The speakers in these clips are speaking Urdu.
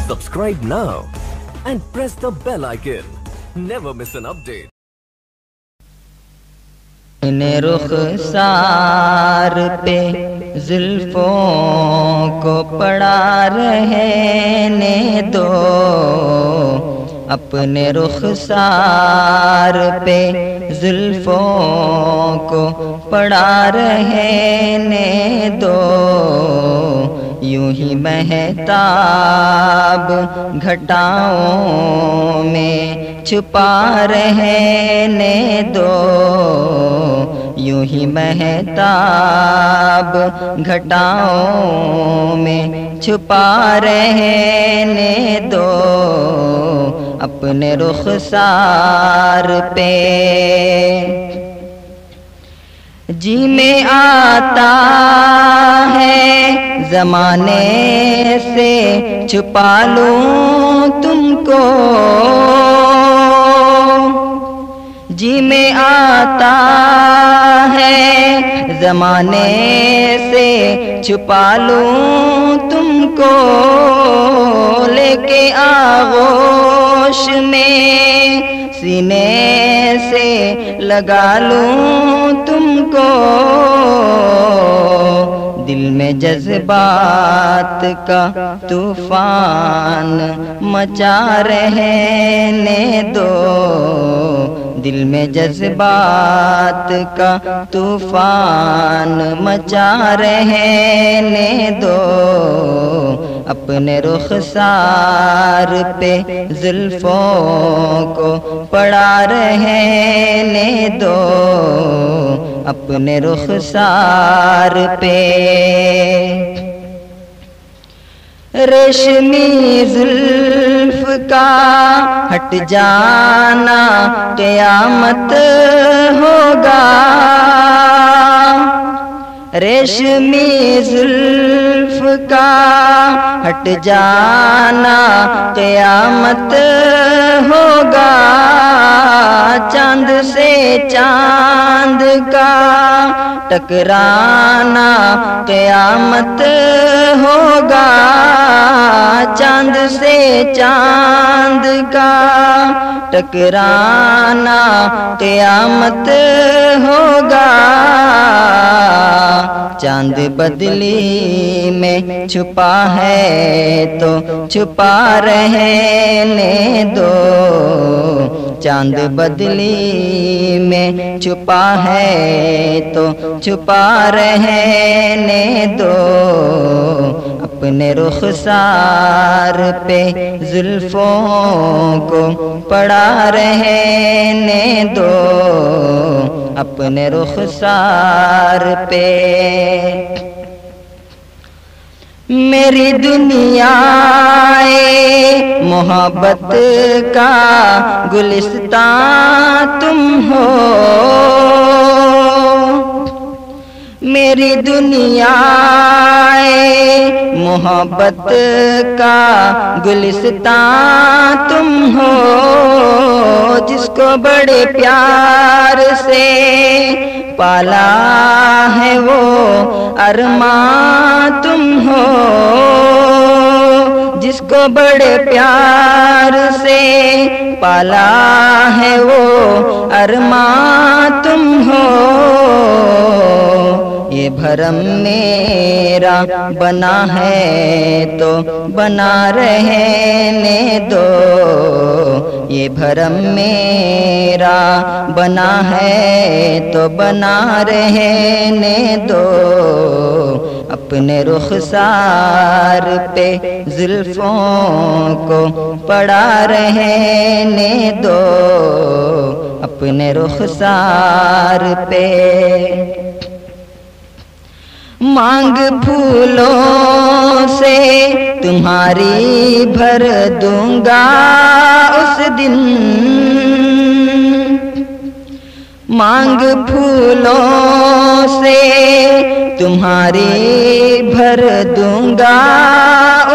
Subscribe now and press the bell icon. Never miss an update. اپنے رخسار پہ زلفوں کو پڑا رہنے دو، اپنے رخسار پہ زلفوں کو پڑا رہنے دو، یوں ہی مہتاب گھٹاؤں میں چھپا رہنے دو، یوں ہی مہتاب گھٹاؤں میں چھپا رہنے دو، اپنے رخسار پہ جی میں آتا ہے زمانے سے چھپا لوں تم کو، جی میں آتا ہے زمانے سے چھپا لوں تم کو، لے کے آغوش میں سینے سے لگا لوں تم کو، دل میں جذبات کا طوفان مچا رہنے دو، دل میں جذبات کا طوفان مچا رہنے دو، اپنے رخسار پہ زلفوں کو پڑا رہنے دو، اپنے رخسار پہ ریشمی زلف کا ہٹ جانا قیامت ہوگا، ریشمی زلف کا ہٹ جانا قیامت ہوگا، چاند سے چاند کا ٹکرانا قیامت ہوگا، چاند سے چاند کا ٹکرانا قیامت ہوگا، چاند بدلی میں چھپا ہے تو چھپا رہنے دو، چاند بدلی میں چھپا ہے تو چھپا رہنے دو، اپنے رخسار پہ زلفوں کو پڑا رہنے دو، اپنے رخسار پہ میری دنیا محبت کا گلستان تم ہو، میری دنیا محبت کا گلستان تم ہو، جس کو بڑے پیار سے پالا ہے وہ ارمان تم ہو، جس کو بڑے پیار سے پالا ہے وہ ارمان تم ہو، یہ بھرم میرا بنا ہے تو بنا رہنے دو، یہ بھرم میرا بنا ہے تو بنا رہنے دو، اپنے رخسار پہ زلفوں کو پڑا رہنے دو، اپنے رخسار پہ مانگ پھولوں سے تمہاری بھر دوں گا اس دن، مانگ پھولوں سے تمہاری بھر دوں گا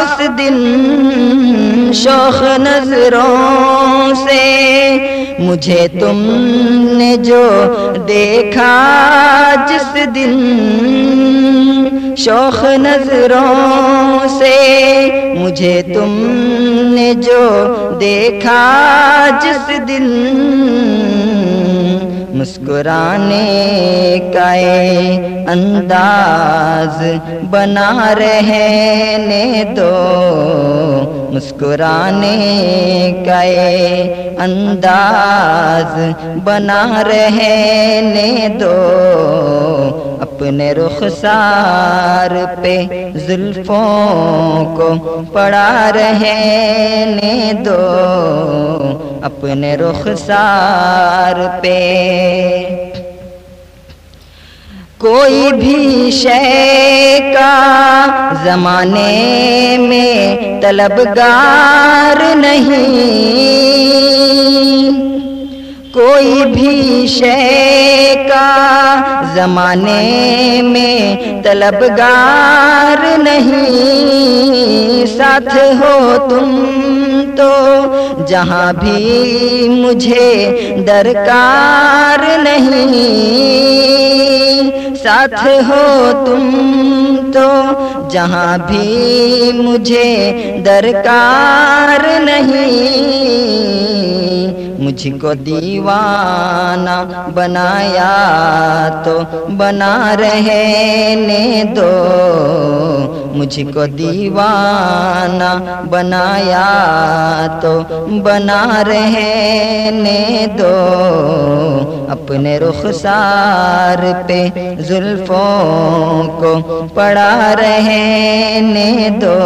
اس دن، شوق نظروں سے مجھے تم نے جو دیکھا جس دن، شوق نظروں سے مجھے تم نے جو دیکھا جس دن مسکرانے کا انداز بنا رہنے دو، مسکرانے کا انداز بنا رہنے دو، اپنے رخسار پہ زلفوں کو پڑا رہنے دو، اپنے رخسار پہ کوئی بھی شے کا زمانے میں طلبگار نہیں، کوئی بھی شے کا زمانے میں طلبگار نہیں، ساتھ ہو تم تو جہاں بھی مجھے درکار نہیں، ساتھ ہو تم تو جہاں بھی مجھے درکار نہیں، مجھ کو دیوانہ بنایا تو بنا رہنے دو، مجھ کو دیوانہ بنایا تو بنا رہنے دو، اپنے رخسار پہ زلفوں کو پڑا رہنے دو،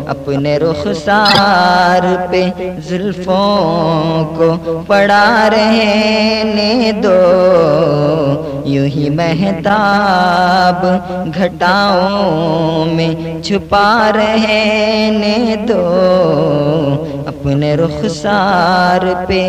اپنے رخسار پہ زلفوں کو پڑا رہنے دو، یوں ہی مہتاب گھٹاؤں میں چھپا رہنے دو، اپنے رخسار پہ